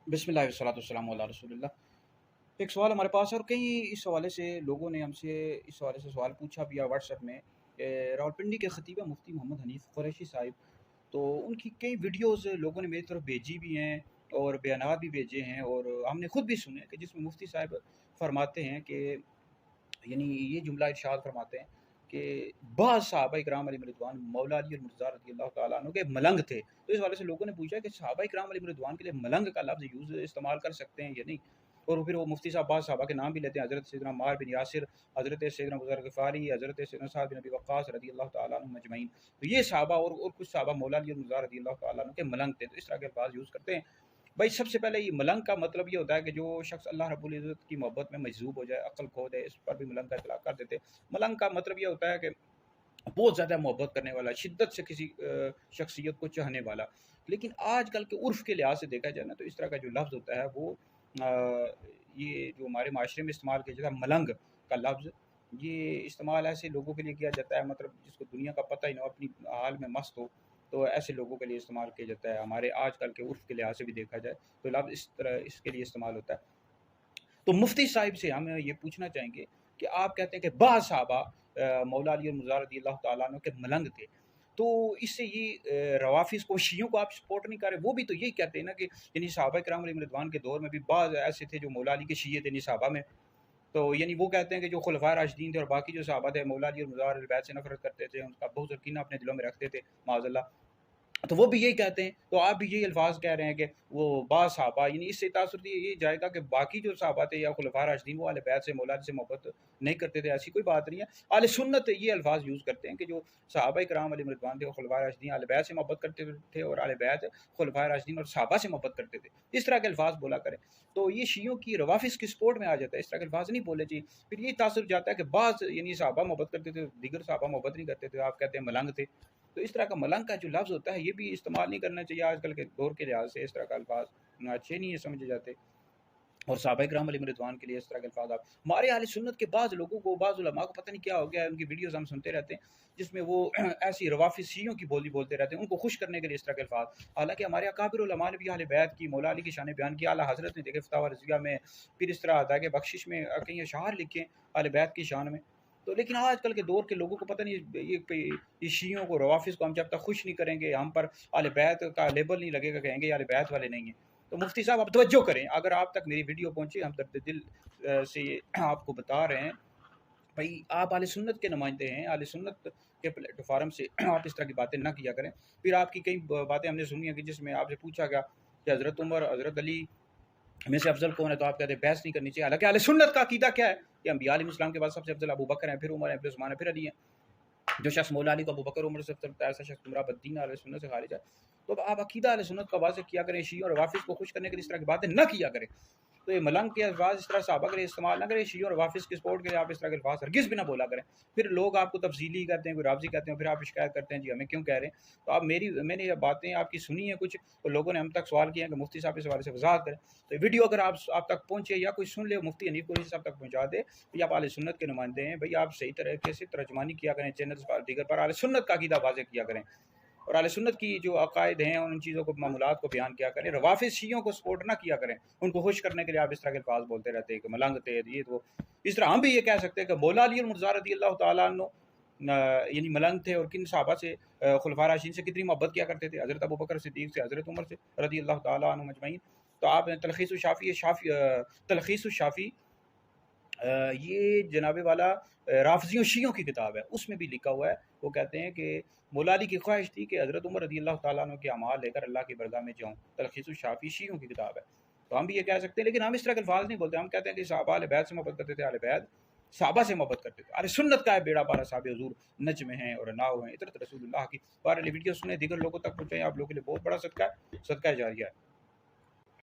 बिस्मिल्लाह वस्सलातु वस्सलामु अला रसूलिल्लाह। एक सवाल हमारे पास है और कई इस हवाले से लोगों ने हमसे इस हवाले से सवाल पूछा भी है व्हाट्सएप में। रावलपिंडी के ख़तीब मुफ्ती मोहम्मद हनीफ़ कुरैशी साहिब, तो उनकी कई वीडियोज़ लोगों ने मेरी तरफ भेजी भी हैं और बयानात भी भेजे हैं और हमने खुद भी सुने कि जिसमें मुफ्ती साहब फरमाते हैं कि यानी ये जुमला इरशाद फरमाते हैं कि बाज़ सहाबा इकराम अलैहिम रिदवान मौला अली और मुर्तज़ा रज़ियल्लाहु तआला अन्हु के मलंग थे। तो इस वाले से लोगों ने पूछा कि सहाबा इकराम अलैहिम रिदवान के लिए मलंग का लफ्ज़ यूज़ इस्तेमाल कर सकते हैं या नहीं? और फिर वो मुफ्ती साहब बाज़ सहाबा के नाम भी लेते हैं, हज़रत सैयदना अम्मार बिन यासिर, हज़रत सैयदना अबू ज़र ग़िफ़ारी, हज़रत सैयदना साद बिन अबी वक़्क़ास रज़ियल्लाहु तआला अन्हुम अजमईन। तो ये सहाबा और कुछ सहाबा मौला अली और मुर्तज़ा रज़ियल्लाहु तआला अन्हु के मलंग थे। तो इस तरह के अल्फ़ाज़ यूज़ करते हैं। भाई सबसे पहले ये मलंग का मतलब ये होता है कि जो शख्स अल्लाह रब्बुल इज़्ज़त की मोहब्बत में मजज़ूब हो जाए, अक्ल खो दे, इस पर भी मलंग का इतलाक़ कर देते हैं। मलंग का मतलब ये होता है कि बहुत ज़्यादा मोहब्बत करने वाला, शिद्दत से किसी शख्सियत को चाहने वाला। लेकिन आजकल के उर्फ़ के लिहाज से देखा जाए ना, तो इस तरह का जो लफ्ज़ होता है वो ये जो हमारे माशरे में इस्तेमाल किया जाता है मलंग का लफ्ज़, ये इस्तेमाल ऐसे लोगों के लिए किया जाता है, मतलब जिसको दुनिया का पता ही ना हो, अपनी हाल में मस्त हो, तो ऐसे लोगों के लिए इस्तेमाल किया जाता है। हमारे आजकल के उर्फ़ के लिहाज से भी देखा जाए तो लफ्ज़ इस तरह इसके लिए इस्तेमाल होता है। तो मुफ्ती साहिब से हम ये पूछना चाहेंगे कि आप कहते हैं कि बाज़ सहाबा मौला अली और मुर्तज़ा रज़ियल्लाहु तआला अन्हु के मलंग थे। तो इससे ये रवाफ़िज़ को, शियों को आप सपोर्ट नहीं कर रहे। वो भी तो यही कहते हैं ना कि यानी सहाबा किराम अलैहिम रिदवान के दौर में भी बाज़ ऐसे थे जो मौला अली के शिये थे, यानी सहाबा में। तो यानी वो कहते हैं कि जो खुलफ़ाए राशिदीन थे और बाकी जो सहाबा थे, मौला अली और मुर्तज़ा अहले बैत से नफ़रत करते थे, उनका बुग़्ज़ और कीना अपने दिलों में रखते थे, माअज़ल्लाह। तो वो भी यही कहते हैं, तो आप भी यही अल्फ़ाज़ कह रहे हैं कि वो बाज़ सहाबा, यानी इससे तासुर ये जाएगा कि बाकी जो सहाबा थे या खुलफ़ाए राशिदीन वो अहले बैत से, मौला अली से मोहब्बत नहीं करते थे। ऐसी कोई बात नहीं है। अहले सुन्नत ये अल्फ़ाज़ यूज़ करते हैं कि जो सहाबा इकराम अलैहिम रिदवान थे और खुलफ़ाए राशिदीन अहले बैत से मोहब्बत करते थे और अहले बैत खुलफ़ाए राशिदीन और सहाबा से मोहब्बत करते थे। इस तरह के अल्फ़ाज़ बोला करें। तो ये शियों की रवाफ़िज़ की सपोर्ट में आ जाता है, इस तरह के अल्फ़ाज़ नहीं बोलने चाहिए। फिर ये तासुर जाता है कि बाज़ यानी सहाबा मोहब्बत करते थे, दीगर सहाबा मोहब्बत नहीं करते थे, आप कहते हैं मलंग थे। तो इस तरह का मलंग का जो लफ्ज़ होता है ये भी इस्तेमाल नहीं करना चाहिए आजकल के दौर के लिहाज से। इस तरह का अल्फ़ाज़ अच्छे नहीं है समझे जाते और सहाबा किराम अलैहिम रिदवान के लिए इस तरह के अल्फ़ाज़ आप हमारे अहले सुन्नत के बाज़ लोगों को, बाज़ उलमा को पता नहीं क्या हो गया है, उनकी वीडियोज़ हम सुनते रहते हैं जिसमें वो ऐसी रवाफ़िज़ शियों की बोली बोलते रहते हैं, उनको खुश करने के लिए इस तरह के अल्फ़ाज़। हालाँकि हमारे अकाबिर उलमा ने भी अहले बैत की, मौला अली की शान बयान की, आला हज़रत ने देखे फ़तावा रज़िया में, फिर इस तरह अदाए बख्शिश में कई अशआर लिखे अहले बैत की शान में। तो लेकिन आजकल के दौर के लोगों को पता नहीं ये शियों को, रवाफ़िज़ को हम जब तक खुश नहीं करेंगे, हम पर अहले बैत का लेबल नहीं लगेगा, कहेंगे ये अहले बैत वाले नहीं हैं। तो मुफ्ती साहब आप तवज्जो करें, अगर आप तक मेरी वीडियो पहुंची, हम दर्द दिल से ये आपको बता रहे हैं, भाई आप अहले सुन्नत के नुमाइंदे हैं, अहले सुन्नत के प्लेटफार्म से आप इस तरह की बातें ना किया करें। फिर आपकी कई बातें हमने सुनी हैं कि जिसमें आपसे पूछा गया कि हज़रत उमर, हज़रत अली में से अफजल कौन है, तो आप कहते हैं बहस नहीं करनी चाहिए। हालांकि अहले सुन्नत का अकीदा क्या है कि अंबिया अलैहिस्सलाम के बाद सबसे अफजल अबू बकर हैं, फिर उमर हैं, फिर उस्मान है, फिर अली हैं। जो शख्स मौला अली को अबू बकर उमर से अफजल करता है, ऐसा शख्स गुमराह बद्दीन अहले सुन्नत से खारिज है। तो अब आप अकीदा अहले सुन्नत का वाज़ेह किया करें, शियों और रवाफ़िज़ को खुश करने के लिए इस तरह की बातें ना किया करें। तो ये मलंग के अल्फ़ाज़ इस तरह सहाबा के लिए इस्तेमाल ना करें, शियों और रवाफ़िज़ के सपोर्ट के लिए आप इस तरह के अल्फ़ाज़ हरगिज़ भी ना बोला करें। फिर लोग आपको तफ़ज़ीली कहते हैं, कोई राज़ी कहते हैं, फिर आप शिकायत करते हैं जी हमें क्यों कह रहे हैं। तो आप मैंने ये बातें आपकी सुनी हैं कुछ, तो लोगों ने हम तक सवाल किए हैं कि मुफ्ती साहब इस हवाले से वज़ाहत करें। तो वीडियो अगर आप तक पहुँचे या कोई सुन ले, मुफ्ती हनीफ़ कुरैशी साहब तक पहुँचा दे, तो आप अहले सुन्नत के नुमाइंदे हैं, भई आप सही तरीके से तर्जुमानी किया करें, चैनल्स पर दीगर पर अहले सुन्नत का अक़ीदा वाज़ेह किया करें और अहले सुन्नत की जो अक़ायद हैं उन चीज़ों को, मामूलात को बयान किया करें। रवाफ़िज़ शियों को सपोर्ट ना किया करें, उनको खुश करने के लिए आप इस तरह के अल्फ़ाज़ बोलते रहते हैं कि मलंग थे, ये तो। इस तरह हम भी ये कह सकते हैं कि मौला अली और मुर्तज़ा रज़ियल्लाहु तआला अन्हु यानी मलंग थे और किन सहाबा से, खुलफ़ाए राशिदीन से कितनी मोहब्बत किया करते थे, हज़रत अबू बकर सिद्दीक़ से, हज़रत उमर से रज़ियल्लाहु तआला अन्हुम अजमईन। तो आप तलख़ीस शाफ़ी ये जनाबे वाला राफ़ज़ियों शियों की किताब है, उसमें भी लिखा हुआ है। वो कहते हैं कि मौला अली की ख्वाहिश थी कि हज़रत उमर रज़ियल्लाहु तआला अन्हु के अमाल लेकर अल्लाह की बरगाह में जाऊँ। तलख़ीस शाफ़ी शियों की किताब है। तो हम भी ये कह सकते हैं, लेकिन हम इस तरह के अल्फ़ाज़ नहीं बोलते। हम कहते हैं कि सहाबा अहले बैत से मोहब्बत करते थे, अहले बैत सहाबा से मोहब्बत करते थे। अहले सुन्नत का है बेड़ा पार साहब हुज़ूर नज्म हैं और नाव हैं, इतरत रसूलुल्लाह की। बहरहाल वीडियो सुने, दीगर लोगों तक पहुँचाएँ, आप लोगों के लिए बहुत बड़ा सदका है, सदका जारिया है।